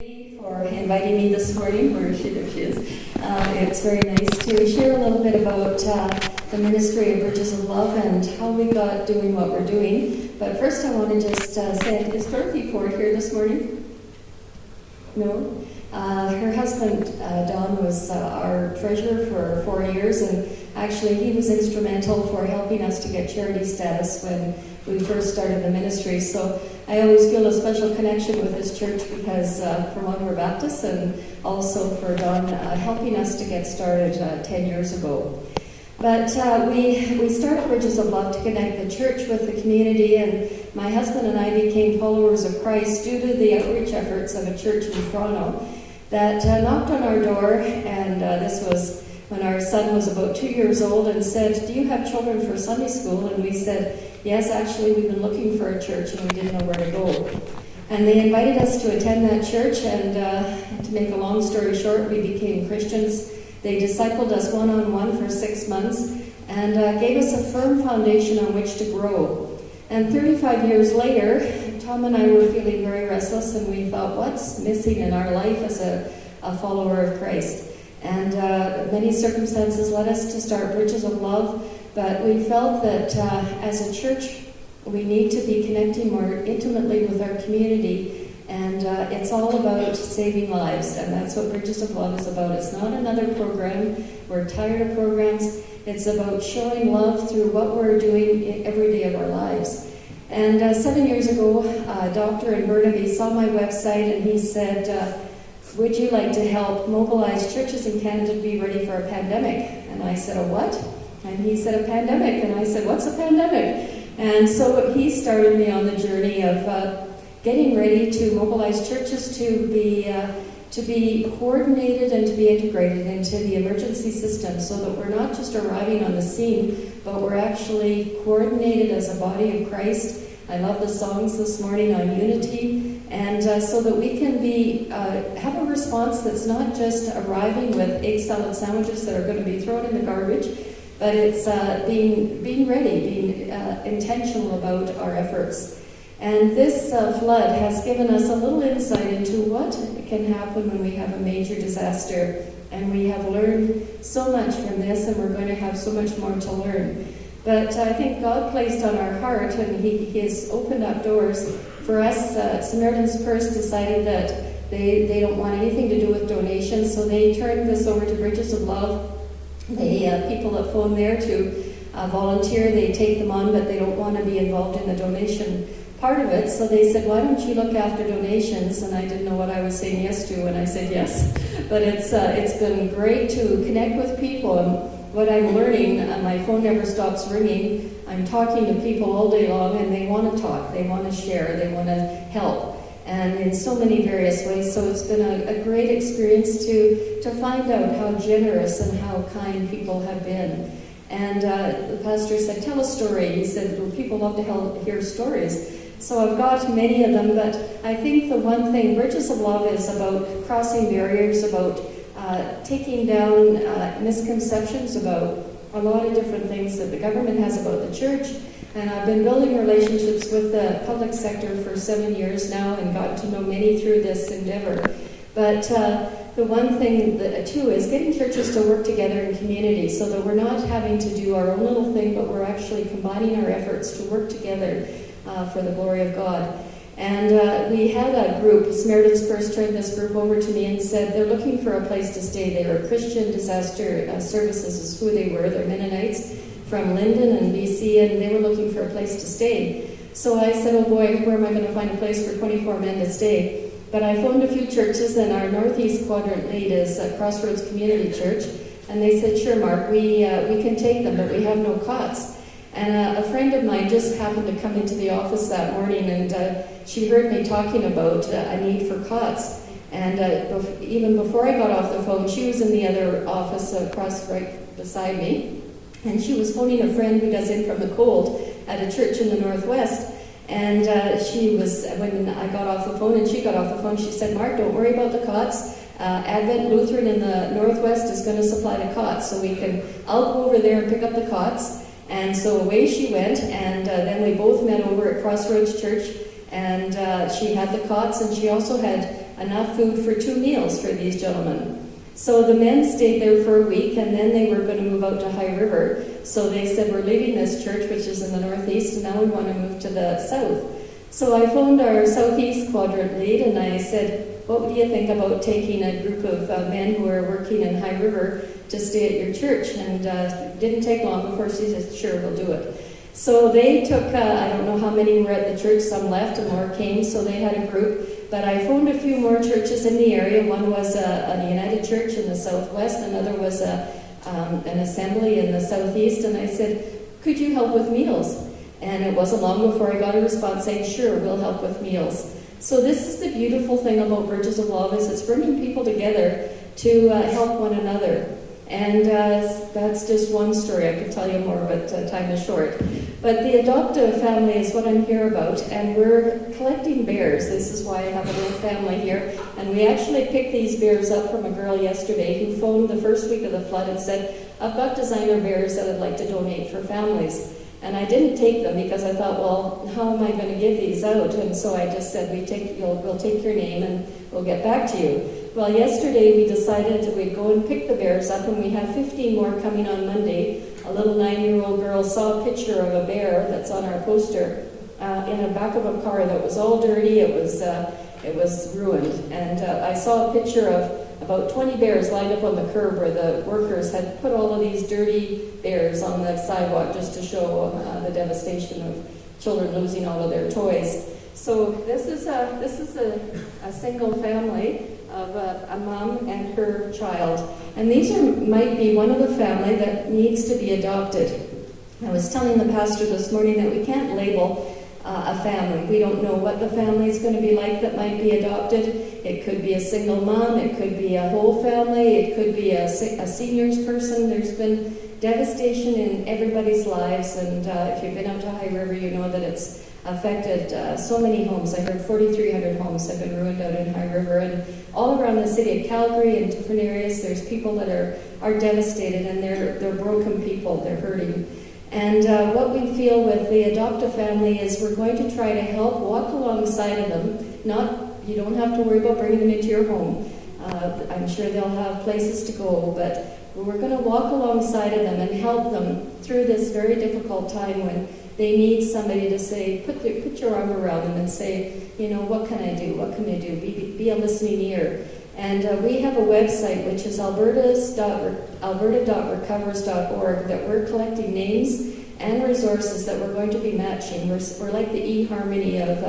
For inviting me this morning. There she is. It's very nice to share a little bit about the ministry of Bridges of Love and how we got doing what we're doing. But first I want to just say, is Dorothy Ford here this morning? No? Her husband, Don, was our treasurer for 4 years, and actually he was instrumental for helping us to get charity status when we first started the ministry. So I always feel a special connection with this church because, for one, we're Baptists, and also for Don helping us to get started 10 years ago. But we started Bridges of Love to connect the church with the community, and my husband and I became followers of Christ due to the outreach efforts of a church in Toronto that knocked on our door, and this was when our son was about 2 years old, and said, "Do you have children for Sunday school?" And we said, "Yes, actually, we've been looking for a church and we didn't know where to go." And they invited us to attend that church, and to make a long story short, we became Christians. They discipled us one-on-one for 6 months and gave us a firm foundation on which to grow. And 35 years later, Tom and I were feeling very restless, and we thought, what's missing in our life as a follower of Christ? And many circumstances led us to start Bridges of Love, but we felt that as a church, we need to be connecting more intimately with our community, and it's all about saving lives, and that's what Bridges of Love is about. It's not another program. We're tired of programs. It's about showing love through what we're doing every day of our lives. And 7 years ago, a doctor in Burnaby saw my website, and he said, "Would you like to help mobilize churches in Canada to be ready for a pandemic?" And I said, "A what?" And he said, "A pandemic." And I said, "What's a pandemic?" And so he started me on the journey of getting ready to mobilize churches to be coordinated and to be integrated into the emergency system, so that we're not just arriving on the scene, but we're actually coordinated as a body of Christ. I love the songs this morning on unity, and so that we can have a response that's not just arriving with egg salad sandwiches that are going to be thrown in the garbage, but it's being ready, being intentional about our efforts. And this flood has given us a little insight into what can happen when we have a major disaster. And we have learned so much from this, and we're going to have so much more to learn. But I think God placed on our heart, and He has opened up doors for us. Samaritan's Purse decided that they don't want anything to do with donations, so they turned this over to Bridges of Love. The people that phone there to volunteer, they take them on, but they don't want to be involved in the donation part of it. So they said, "Why don't you look after donations?" And I didn't know what I was saying yes to, and I said yes. But it's been great to connect with people, and what I'm learning, my phone never stops ringing. I'm talking to people all day long, and they want to talk, they want to share, they want to help, and in so many various ways. So it's been a great experience to find out how generous and how kind people have been. And the pastor said, "Tell a story." He said, "Well, people love to hear stories." So I've got many of them, but I think the one thing, Bridges of Love is about crossing barriers, about taking down misconceptions about a lot of different things that the government has about the church. And I've been building relationships with the public sector for 7 years now, and gotten to know many through this endeavor. But the one thing too is getting churches to work together in community, so that we're not having to do our own little thing, but we're actually combining our efforts to work together for the glory of God. And we had a group, Samaritan's Purse turned this group over to me and said they're looking for a place to stay. They were Christian Disaster Services is who they were. They're Mennonites from Lyndon and BC, and they were looking for a place to stay. So I said, "Oh boy, where am I going to find a place for 24 men to stay?" But I phoned a few churches, and our Northeast Quadrant lead is Crossroads Community Church, and they said, "Sure, Mark, we can take them, but we have no cots." And a friend of mine just happened to come into the office that morning, and she heard me talking about a need for cots. And even before I got off the phone, she was in the other office right beside me, and she was phoning a friend who does In From the Cold at a church in the Northwest. And when I got off the phone and she got off the phone, she said, "Mark, don't worry about the cots. Advent Lutheran in the Northwest is going to supply the cots, so I'll go over there and pick up the cots." And so away she went, and then we both met over at Crossroads Church, and she had the cots, and she also had enough food for 2 meals for these gentlemen. So the men stayed there for a week, and then they were going to move out to High River. So they said, we're leaving this church, which is in the northeast, and now we want to move to the south. So I phoned our southeast quadrant lead, and I said, what do you think about taking a group of men who are working in High River to stay at your church? And it didn't take long before she said, sure, we'll do it. So they took, I don't know how many were at the church, some left and more came, so they had a group. But I phoned a few more churches in the area. One was a United Church in the southwest, another was an assembly in the southeast, and I said, could you help with meals? And it wasn't long before I got a response saying, sure, we'll help with meals. So this is the beautiful thing about Bridges of Love, is it's bringing people together to help one another. And that's just one story. I could tell you more, but time is short. But the adoptive family is what I'm here about, and we're collecting bears. This is why I have a little family here. And we actually picked these bears up from a girl yesterday who phoned the first week of the flood and said, I've got designer bears that I'd like to donate for families. And I didn't take them because I thought, well, how am I going to give these out? And so I just said, we'll take your name and we'll get back to you. Well, yesterday we decided we'd go and pick the bears up, and we have 15 more coming on Monday. A little 9-year-old girl saw a picture of a bear that's on our poster in the back of a car that was all dirty. It was ruined. And I saw a picture of about 20 bears lined up on the curb where the workers had put all of these dirty bears on the sidewalk just to show the devastation of children losing all of their toys. So this is a single family of a mom and her child. And these might be one of the family that needs to be adopted. I was telling the pastor this morning that we can't label a family. We don't know what the family is going to be like that might be adopted. It could be a single mom, it could be a whole family, it could be a seniors person. There's been devastation in everybody's lives, and if you've been out to High River, you know that it's affected so many homes. I heard 4,300 homes have been ruined out in High River, and all around the city of Calgary and different areas, there's people that are devastated, and they're broken people, they're hurting. And what we feel with the adoptive family is we're going to try to help walk alongside of them. You don't have to worry about bringing them into your home. I'm sure they'll have places to go, but we're going to walk alongside of them and help them through this very difficult time when they need somebody to say, put your arm around them and say, what can I do? What can I do? Be a listening ear. And we have a website, which is alberta.recovers.org, that we're collecting names and resources that we're going to be matching. We're like the eHarmony of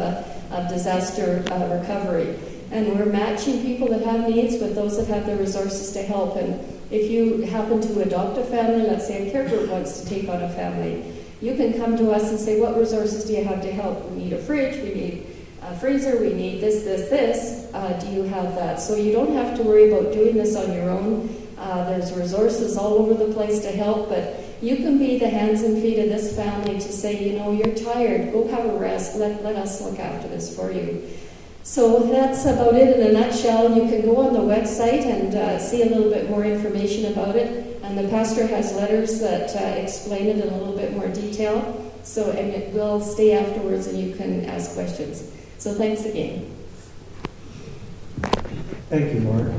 disaster recovery. And we're matching people that have needs with those that have the resources to help. And if you happen to adopt a family, let's say a care group wants to take on a family, you can come to us and say, what resources do you have to help? We need a fridge, we need a freezer, we need this. Do you have that? So you don't have to worry about doing this on your own. There's resources all over the place to help, but you can be the hands and feet of this family to say, you're tired, go have a rest, let us look after this for you. So that's about it in a nutshell. You can go on the website and see a little bit more information about it. And the pastor has letters that explain it in a little bit more detail. And it will stay afterwards and you can ask questions. So thanks again. Thank you, Mark.